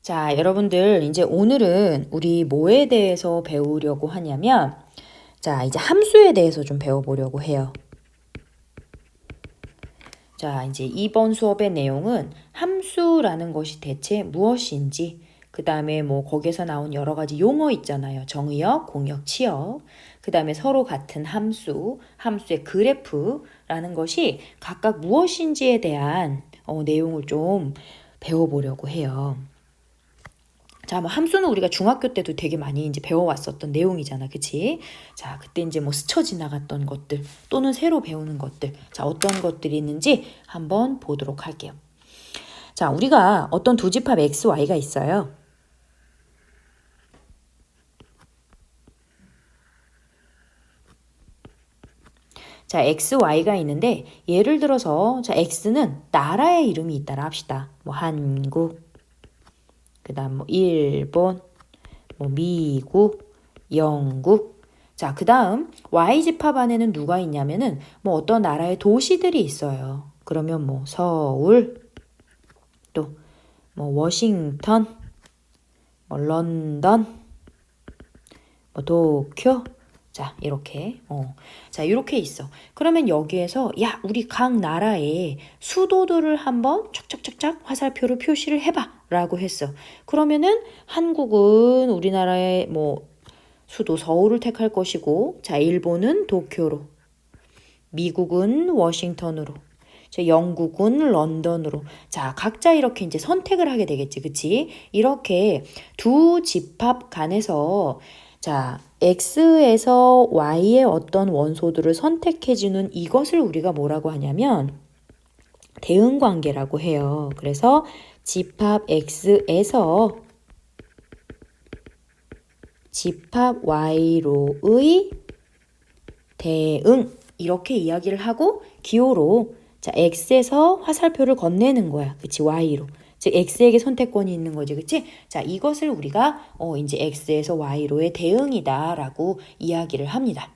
자, 여러분들, 이제 오늘은 우리 뭐에 대해서 배우려고 하냐면, 자, 이제 함수에 대해서 좀 배워보려고 해요. 자, 이제 이번 수업의 내용은 함수라는 것이 대체 무엇인지, 그 다음에 뭐 거기에서 나온 여러 가지 용어 있잖아요. 정의역, 공역, 치역. 그 다음에 서로 같은 함수, 함수의 그래프라는 것이 각각 무엇인지에 대한 내용을 좀 배워보려고 해요. 자, 뭐 함수는 우리가 중학교 때도 되게 많이 이제 배워왔었던 내용이잖아, 그치? 자, 그때 이제 뭐 스쳐 지나갔던 것들 또는 새로 배우는 것들, 자, 어떤 것들이 있는지 한번 보도록 할게요. 자, 우리가 어떤 두 집합 x, y가 있어요. 자, x, y가 있는데 예를 들어서 자, x는 나라의 이름이 있다라 합시다. 뭐 한국, 그다음 뭐 일본, 뭐 미국, 영국. 자, 그다음 Y집합 안에는 누가 있냐면은 뭐 어떤 나라의 도시들이 있어요. 그러면 뭐 서울, 또 뭐 워싱턴, 뭐 런던, 뭐 도쿄. 자, 이렇게. 자, 이렇게 있어. 그러면 여기에서 야, 우리 각 나라의 수도들을 한번 쫙쫙쫙쫙 화살표로 표시를 해봐 라고 했어. 그러면은 한국은 우리나라의 뭐 수도 서울을 택할 것이고, 자, 일본은 도쿄로, 미국은 워싱턴으로, 자, 영국은 런던으로. 자, 각자 이렇게 이제 선택을 하게 되겠지, 그치? 이렇게 두 집합 간에서 자, X에서 Y의 어떤 원소들을 선택해주는 이것을 우리가 뭐라고 하냐면 대응관계라고 해요. 그래서 집합 X에서 집합 Y로의 대응, 이렇게 이야기를 하고 기호로 자, X에서 화살표를 건네는 거야. 그치? Y로. 즉 X에게 선택권이 있는 거지. 그치? 자, 이것을 우리가 이제 X에서 Y로의 대응이다라고 이야기를 합니다.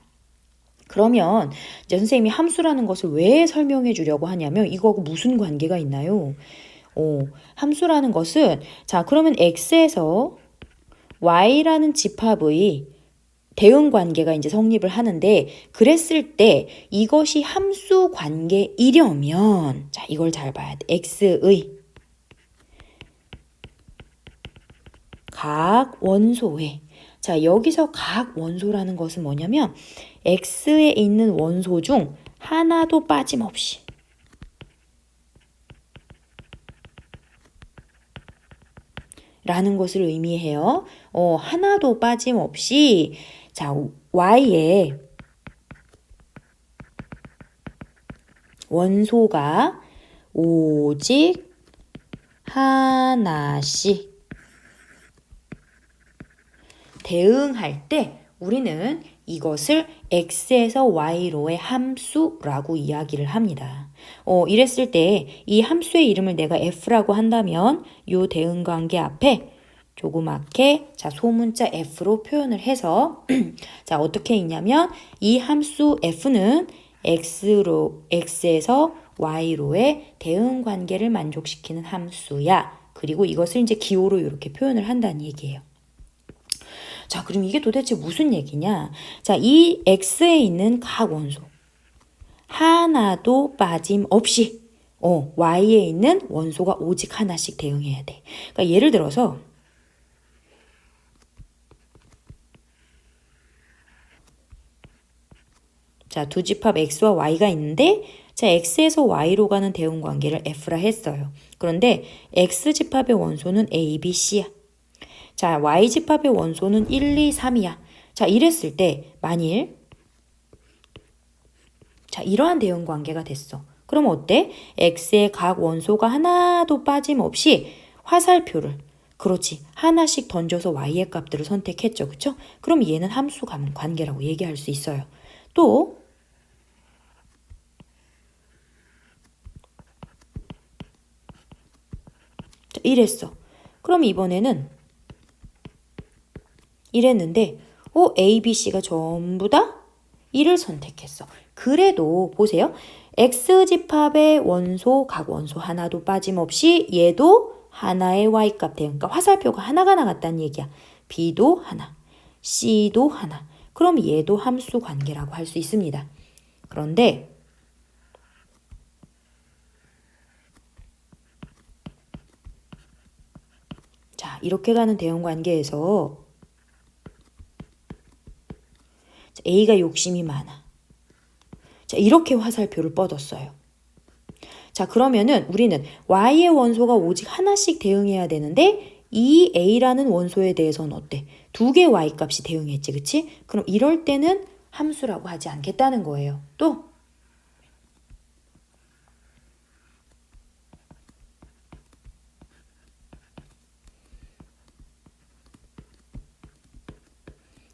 그러면 이제 선생님이 함수라는 것을 왜 설명해 주려고 하냐면 이거하고 무슨 관계가 있나요? 함수라는 것은 자, 그러면 X에서 Y라는 집합의 대응 관계가 이제 성립을 하는데 그랬을 때 이것이 함수 관계이려면 자, 이걸 잘 봐야 돼. X의 각 원소에 자, 여기서 각 원소라는 것은 뭐냐면 X에 있는 원소 중 하나도 빠짐없이 라는 것을 의미해요. 하나도 빠짐없이 자, Y의 원소가 오직 하나씩 대응할 때 우리는 이것을 X에서 Y로의 함수라고 이야기를 합니다. 이랬을 때 이 함수의 이름을 내가 F라고 한다면 이 대응관계 앞에 조그맣게 자, 소문자 F로 표현을 해서 자, 어떻게 있냐면 이 함수 F는 X에서 Y로의 대응관계를 만족시키는 함수야. 그리고 이것을 이제 기호로 이렇게 표현을 한다는 얘기예요. 자, 그럼 이게 도대체 무슨 얘기냐? 자, 이 X에 있는 각 원소 하나도 빠짐없이 Y에 있는 원소가 오직 하나씩 대응해야 돼. 그러니까 예를 들어서 자, 두 집합 X와 Y가 있는데 자, X에서 Y로 가는 대응 관계를 F라 했어요. 그런데 X집합의 원소는 A, B, C야. 자, Y집합의 원소는 1, 2, 3이야. 자, 이랬을 때 만일 자, 이러한 대응 관계가 됐어. 그럼 어때? X의 각 원소가 하나도 빠짐없이 화살표를 그렇지. 하나씩 던져서 Y의 값들을 선택했죠. 그쵸? 그럼 얘는 함수 관계라고 얘기할 수 있어요. 또 자, 이랬어. 그럼 이번에는 이랬는데 A, B, C가 전부 다 1을 선택했어. 그래도 보세요. X집합의 원소, 각 원소 하나도 빠짐없이 얘도 하나의 y값 대응. 그러니까 화살표가 하나가 나갔다는 얘기야. b도 하나, c도 하나. 그럼 얘도 함수 관계라고 할 수 있습니다. 그런데 자, 이렇게 가는 대응 관계에서 A가 욕심이 많아. 자, 이렇게 화살표를 뻗었어요. 자, 그러면은 우리는 Y의 원소가 오직 하나씩 대응해야 되는데 이 A라는 원소에 대해서는 어때? 두 개의 Y 값이 대응했지, 그치? 그럼 이럴 때는 함수라고 하지 않겠다는 거예요. 또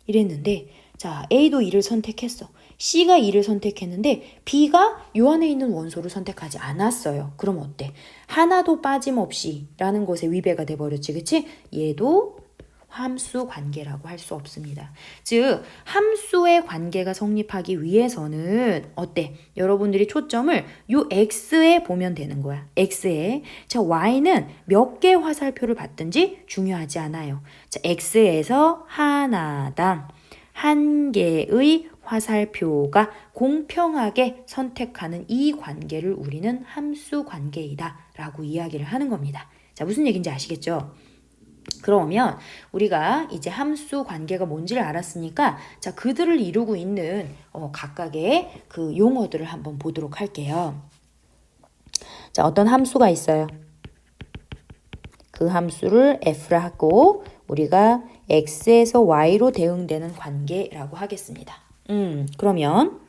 이랬는데 자, A도 2를 선택했어. C가 2를 선택했는데 B가 요 안에 있는 원소를 선택하지 않았어요. 그럼 어때? 하나도 빠짐없이 라는 것에 위배가 돼버렸지, 그치? 얘도 함수 관계라고 할 수 없습니다. 즉, 함수의 관계가 성립하기 위해서는 어때? 여러분들이 초점을 요 X에 보면 되는 거야. X에. 자, Y는 몇 개의 화살표를 받든지 중요하지 않아요. 자, X에서 하나당 한 개의 화살표가 공평하게 선택하는 이 관계를 우리는 함수 관계이다 라고 이야기를 하는 겁니다. 자, 무슨 얘기인지 아시겠죠? 그러면 우리가 이제 함수 관계가 뭔지를 알았으니까 자, 그들을 이루고 있는 각각의 그 용어들을 한번 보도록 할게요. 자, 어떤 함수가 있어요. 그 함수를 f라 하고 우리가 x에서 y로 대응되는 관계라고 하겠습니다. 그러면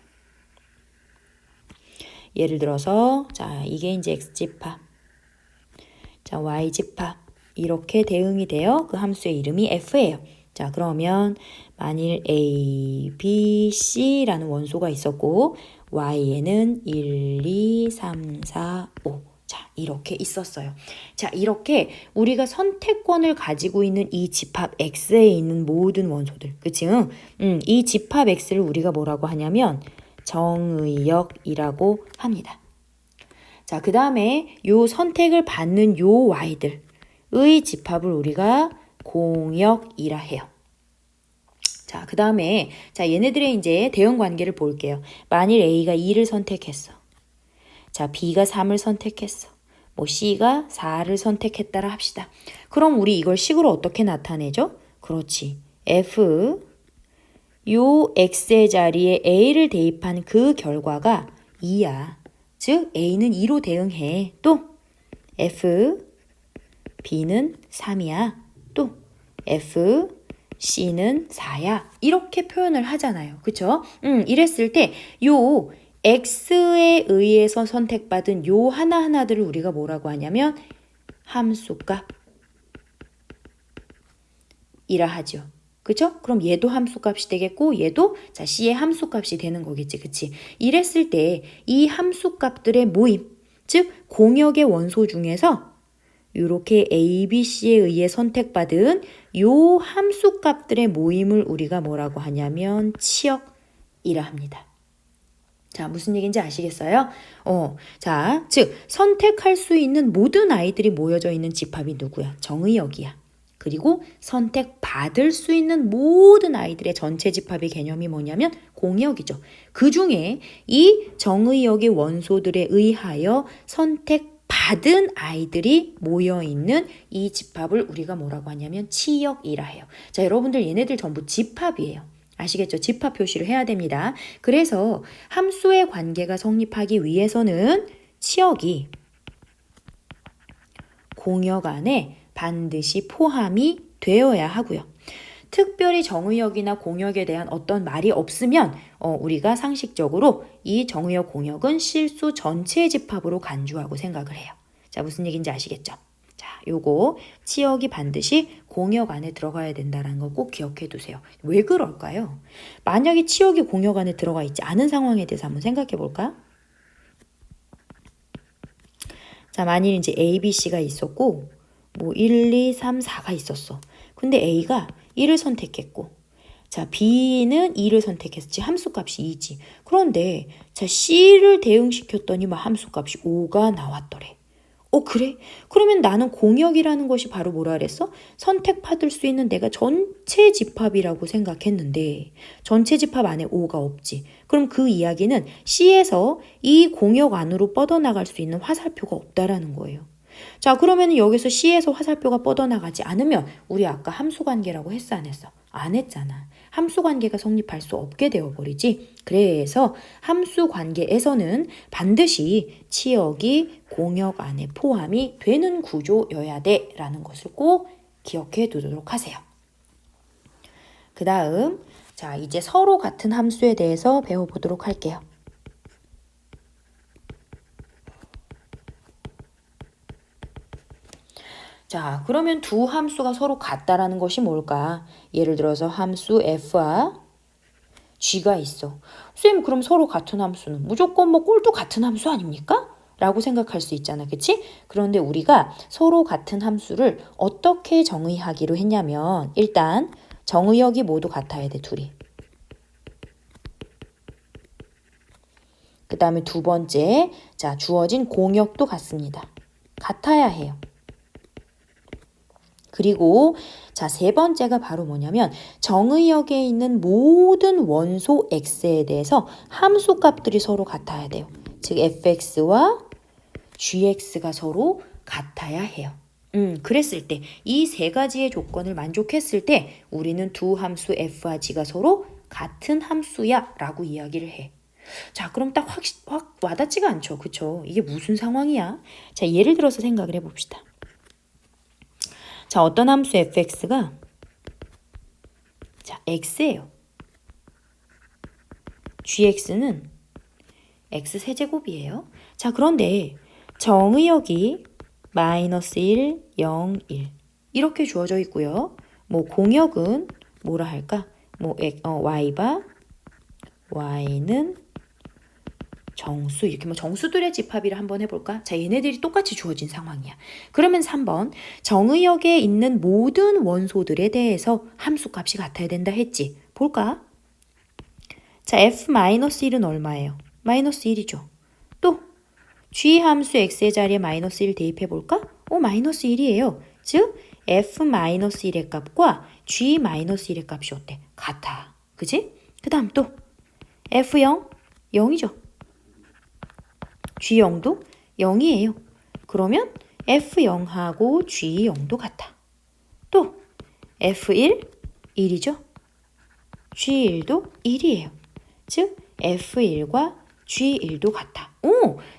예를 들어서 자, 이게 이제 x집합, 자, y집합 이렇게 대응이 돼요. 그 함수의 이름이 f예요. 자, 그러면 만일 a, b, c라는 원소가 있었고 y에는 1, 2, 3, 4, 5 자, 이렇게 있었어요. 자, 이렇게 우리가 선택권을 가지고 있는 이 집합 X에 있는 모든 원소들. 그치? 이 집합 X를 우리가 뭐라고 하냐면 정의역이라고 합니다. 자, 그 다음에 요 선택을 받는 요 Y들의 집합을 우리가 공역이라 해요. 자, 그 다음에 자, 얘네들의 이제 대응 관계를 볼게요. 만일 A가 2를 선택했어. 자, B가 3을 선택했어. 뭐 C가 4를 선택했다라 합시다. 그럼 우리 이걸 식으로 어떻게 나타내죠? 그렇지. F 요 X의 자리에 A를 대입한 그 결과가 2야. 즉 A는 2로 대응해. 또 F B는 3이야. 또 F C는 4야. 이렇게 표현을 하잖아요. 그쵸? 이랬을 때 요 X에 의해서 선택받은 요 하나하나들을 우리가 뭐라고 하냐면 함수값이라 하죠. 그쵸? 그럼 얘도 함수값이 되겠고 얘도 자 C의 함수값이 되는 거겠지. 그치? 이랬을 때 이 함수값들의 모임, 즉 공역의 원소 중에서 이렇게 A, B, C에 의해 선택받은 요 함수값들의 모임을 우리가 뭐라고 하냐면 치역이라 합니다. 자, 무슨 얘기인지 아시겠어요? 자, 즉 선택할 수 있는 모든 아이들이 모여져 있는 집합이 누구야? 정의역이야. 그리고 선택받을 수 있는 모든 아이들의 전체 집합의 개념이 뭐냐면 공역이죠. 그 중에 이 정의역의 원소들에 의하여 선택받은 아이들이 모여있는 이 집합을 우리가 뭐라고 하냐면 치역이라 해요. 자, 여러분들 얘네들 전부 집합이에요. 아시겠죠? 집합 표시를 해야 됩니다. 그래서 함수의 관계가 성립하기 위해서는 치역이 공역 안에 반드시 포함이 되어야 하고요. 특별히 정의역이나 공역에 대한 어떤 말이 없으면 우리가 상식적으로 이 정의역 공역은 실수 전체의 집합으로 간주하고 생각을 해요. 자, 무슨 얘기인지 아시겠죠? 자, 요거 치역이 반드시 공역 안에 들어가야 된다는 거 꼭 기억해 두세요. 왜 그럴까요? 만약에 치역이 공역 안에 들어가 있지 않은 상황에 대해서 한번 생각해 볼까? 자, 만일 이제 A, B, C가 있었고 뭐 1, 2, 3, 4가 있었어. 근데 A가 1을 선택했고 자, B는 2를 선택했지. 함수값이 2지. 그런데 자, C를 대응시켰더니 막 함수값이 5가 나왔더래. 그래? 그러면 나는 공역이라는 것이 바로 뭐라 그랬어? 선택받을 수 있는 내가 전체 집합이라고 생각했는데 전체 집합 안에 O가 없지. 그럼 그 이야기는 C에서 이 공역 안으로 뻗어나갈 수 있는 화살표가 없다라는 거예요. 자, 그러면 여기서 C에서 화살표가 뻗어나가지 않으면 우리 아까 함수관계라고 했어 안 했어? 안 했잖아. 함수관계가 성립할 수 없게 되어버리지. 그래서 함수관계에서는 반드시 치역이 공역 안에 포함이 되는 구조여야 돼 라는 것을 꼭 기억해 두도록 하세요. 그 다음 자 이제 서로 같은 함수에 대해서 배워보도록 할게요. 자, 그러면 두 함수가 서로 같다라는 것이 뭘까? 예를 들어서 함수 f와 g가 있어. 쌤, 그럼 서로 같은 함수는 무조건 뭐 꼴도 같은 함수 아닙니까? 라고 생각할 수 있잖아. 그치? 그런데 우리가 서로 같은 함수를 어떻게 정의하기로 했냐면 일단 정의역이 모두 같아야 돼, 둘이. 그 다음에 두 번째, 자, 주어진 공역도 같습니다. 같아야 해요. 그리고 자, 세 번째가 바로 뭐냐면 정의역에 있는 모든 원소 x에 대해서 함수 값들이 서로 같아야 돼요. 즉 fx와 gx가 서로 같아야 해요. 그랬을 때 이 세 가지의 조건을 만족했을 때 우리는 두 함수 f와 g가 서로 같은 함수야 라고 이야기를 해. 자, 그럼 딱 확 와닿지가 않죠. 그쵸? 이게 무슨 상황이야? 자, 예를 들어서 생각을 해봅시다. 자, 어떤 함수 fx가 자, x예요. gx는 x 세제곱이에요. 자, 그런데 정의역이 마이너스 1, 0, 1 이렇게 주어져 있고요. 뭐 공역은 뭐라 할까? 뭐 y바 y는 정수 이렇게 뭐 정수들의 집합이라 한번 해볼까? 자, 얘네들이 똑같이 주어진 상황이야. 그러면 3번 정의역에 있는 모든 원소들에 대해서 함수값이 같아야 된다 했지. 볼까? 자, f-1은 얼마예요? 마이너스 1이죠. 또 g 함수 x의 자리에 마이너스 1 대입해볼까? 마이너스 1이에요. 즉 f-1의 값과 g-1의 값이 어때? 같아. 그지? 그 다음 또 f0, 0이죠. G0도 0이에요. 그러면 F0하고 G0도 같아. 또 F1, 1이죠. G1도 1이에요. 즉 F1과 G1도 같아.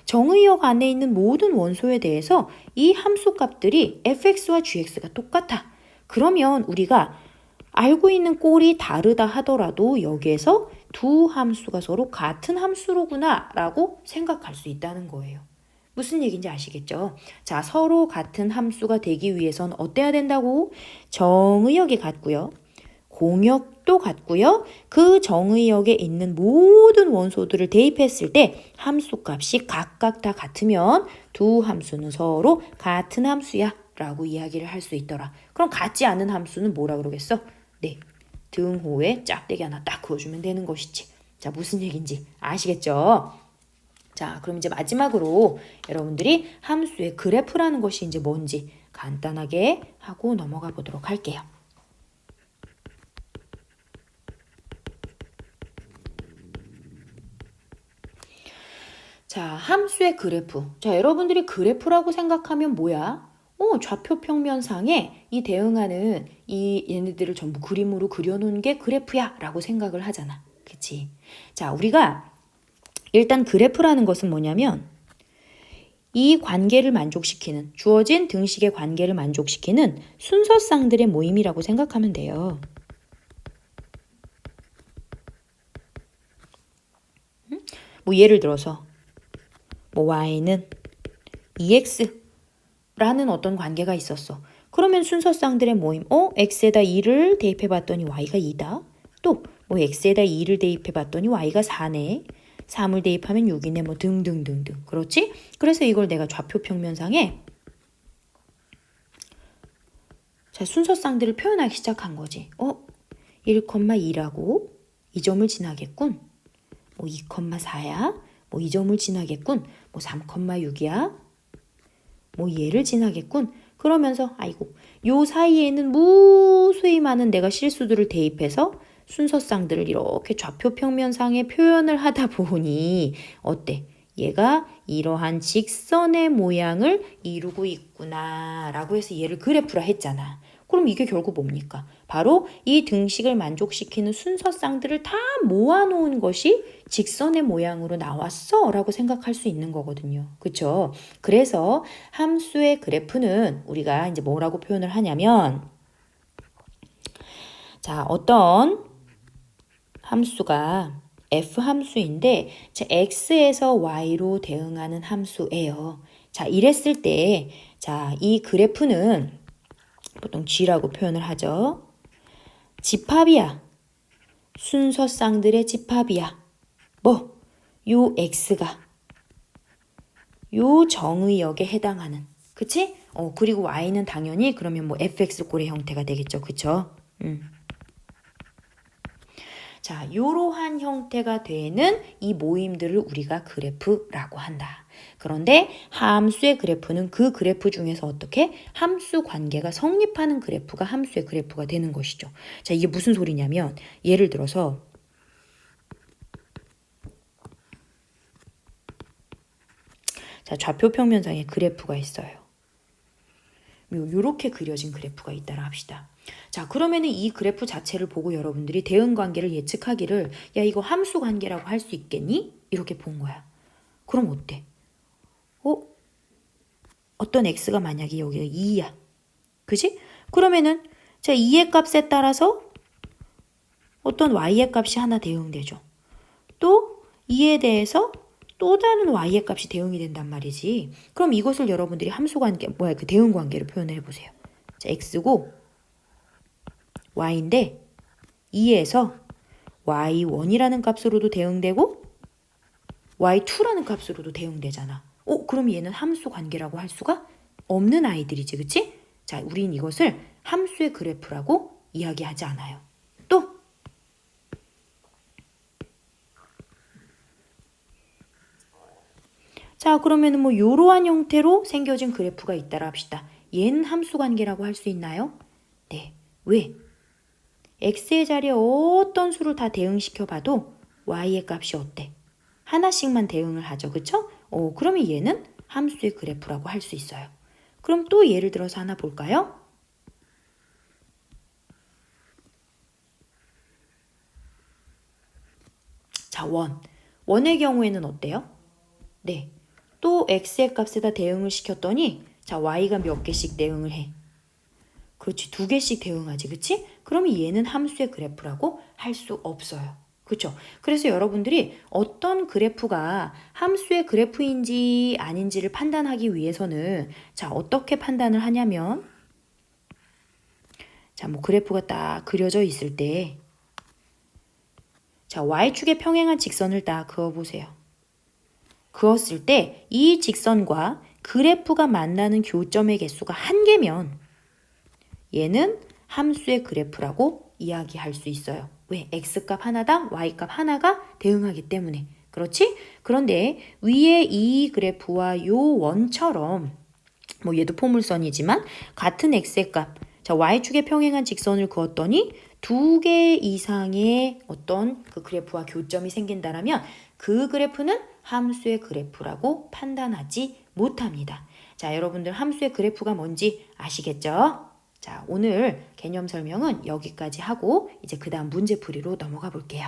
정의역 안에 있는 모든 원소에 대해서 이 함수값들이 fx와 gx가 똑같아. 그러면 우리가 알고 있는 꼴이 다르다 하더라도 여기에서 두 함수가 서로 같은 함수로구나 라고 생각할 수 있다는 거예요. 무슨 얘기인지 아시겠죠? 자, 서로 같은 함수가 되기 위해선 어때야 된다고? 정의역이 같고요. 공역도 같고요. 그 정의역에 있는 모든 원소들을 대입했을 때 함수값이 각각 다 같으면 두 함수는 서로 같은 함수야 라고 이야기를 할 수 있더라. 그럼 같지 않은 함수는 뭐라 그러겠어? 네, 등호에 짝대기 하나 딱 그어주면 되는 것이지. 자, 무슨 얘기인지 아시겠죠? 자, 그럼 이제 마지막으로 여러분들이 함수의 그래프라는 것이 이제 뭔지 간단하게 하고 넘어가 보도록 할게요. 자, 함수의 그래프. 자, 여러분들이 그래프라고 생각하면 뭐야? 좌표 평면상에 이 대응하는 이 얘네들을 전부 그림으로 그려놓은 게 그래프야 라고 생각을 하잖아. 그치? 자, 우리가 일단 그래프라는 것은 뭐냐면 이 관계를 만족시키는 주어진 등식의 관계를 만족시키는 순서쌍들의 모임이라고 생각하면 돼요. 뭐 예를 들어서 뭐 y는 2x라는 어떤 관계가 있었어. 그러면 순서쌍들의 모임, x에다 2를 대입해봤더니 y가 2다. 또 뭐 x에다 2를 대입해봤더니 y가 4네. 3을 대입하면 6이네. 뭐 등등등등. 그렇지? 그래서 이걸 내가 좌표 평면상에 자, 순서쌍들을 표현하기 시작한 거지. 1,2라고 이 점을 지나겠군. 뭐 2,4야. 뭐 이 점을 지나겠군. 뭐 3,6이야. 뭐 얘를 지나겠군. 그러면서 아이고 요 사이에는 무수히 많은 내가 실수들을 대입해서 순서쌍들을 이렇게 좌표 평면상에 표현을 하다 보니 어때? 얘가 이러한 직선의 모양을 이루고 있구나 라고 해서 얘를 그래프라 했잖아. 그럼 이게 결국 뭡니까? 바로 이 등식을 만족시키는 순서쌍들을 다 모아놓은 것이 직선의 모양으로 나왔어 라고 생각할 수 있는 거거든요. 그쵸? 그래서 함수의 그래프는 우리가 이제 뭐라고 표현을 하냐면 자, 어떤 함수가 f 함수인데 자, x에서 y로 대응하는 함수예요. 자, 이랬을 때 자, 이 그래프는 보통 g라고 표현을 하죠. 집합이야. 순서쌍들의 집합이야. 뭐? 요 x가 요 정의역에 해당하는. 그치? 그리고 y는 당연히 그러면 뭐 fx 꼴의 형태가 되겠죠. 그쵸? 자, 요러한 형태가 되는 이 모임들을 우리가 그래프라고 한다. 그런데 함수의 그래프는 그 그래프 중에서 어떻게 함수 관계가 성립하는 그래프가 함수의 그래프가 되는 것이죠. 자, 이게 무슨 소리냐면 예를 들어서 자, 좌표 평면상에 그래프가 있어요. 요렇게 그려진 그래프가 있다라 합시다. 자, 그러면은 이 그래프 자체를 보고 여러분들이 대응 관계를 예측하기를 야, 이거 함수 관계라고 할 수 있겠니? 이렇게 본 거야. 그럼 어때? 어떤 x가 만약에 여기가 2야. 그지? 그러면은 자, 2의 값에 따라서 어떤 y의 값이 하나 대응되죠. 또 2에 대해서 또 다른 y의 값이 대응이 된단 말이지. 그럼 이것을 여러분들이 함수 관계, 그 대응 관계로 표현해 보세요. 자, x고 y인데 2에서 y1이라는 값으로도 대응되고 y2라는 값으로도 대응되잖아. 그럼 얘는 함수 관계라고 할 수가 없는 아이들이지, 그치? 자, 우린 이것을 함수의 그래프라고 이야기하지 않아요. 또 자, 그러면은 뭐 이러한 형태로 생겨진 그래프가 있다라 합시다. 얘는 함수 관계라고 할 수 있나요? 네. 왜? x의 자리에 어떤 수를 다 대응시켜 봐도 y의 값이 어때? 하나씩만 대응을 하죠. 그쵸? 그러면 얘는 함수의 그래프라고 할 수 있어요. 그럼 또 예를 들어서 하나 볼까요? 자, 원의 경우에는 어때요? 네. 또 x의 값에다 대응을 시켰더니 자, y가 몇 개씩 대응을 해? 그렇지, 2개씩 대응하지, 그치? 그러면 얘는 함수의 그래프라고 할 수 없어요. 그렇죠? 그래서 여러분들이 어떤 그래프가 함수의 그래프인지 아닌지를 판단하기 위해서는 자, 어떻게 판단을 하냐면 자, 뭐 그래프가 딱 그려져 있을 때 자, y축에 평행한 직선을 딱 그어보세요. 그었을 때 이 직선과 그래프가 만나는 교점의 개수가 1개면 얘는 함수의 그래프라고 이야기할 수 있어요. 왜? x값 하나당 y값 하나가 대응하기 때문에. 그렇지? 그런데 위에 이 그래프와 요 원처럼 뭐 얘도 포물선이지만 같은 x의 값, 자 y축에 평행한 직선을 그었더니 2개 이상의 어떤 그 그래프와 교점이 생긴다라면 그 그래프는 함수의 그래프라고 판단하지 못합니다. 자, 여러분들 함수의 그래프가 뭔지 아시겠죠? 자, 오늘 개념 설명은 여기까지 하고 이제 그 다음 문제풀이로 넘어가 볼게요.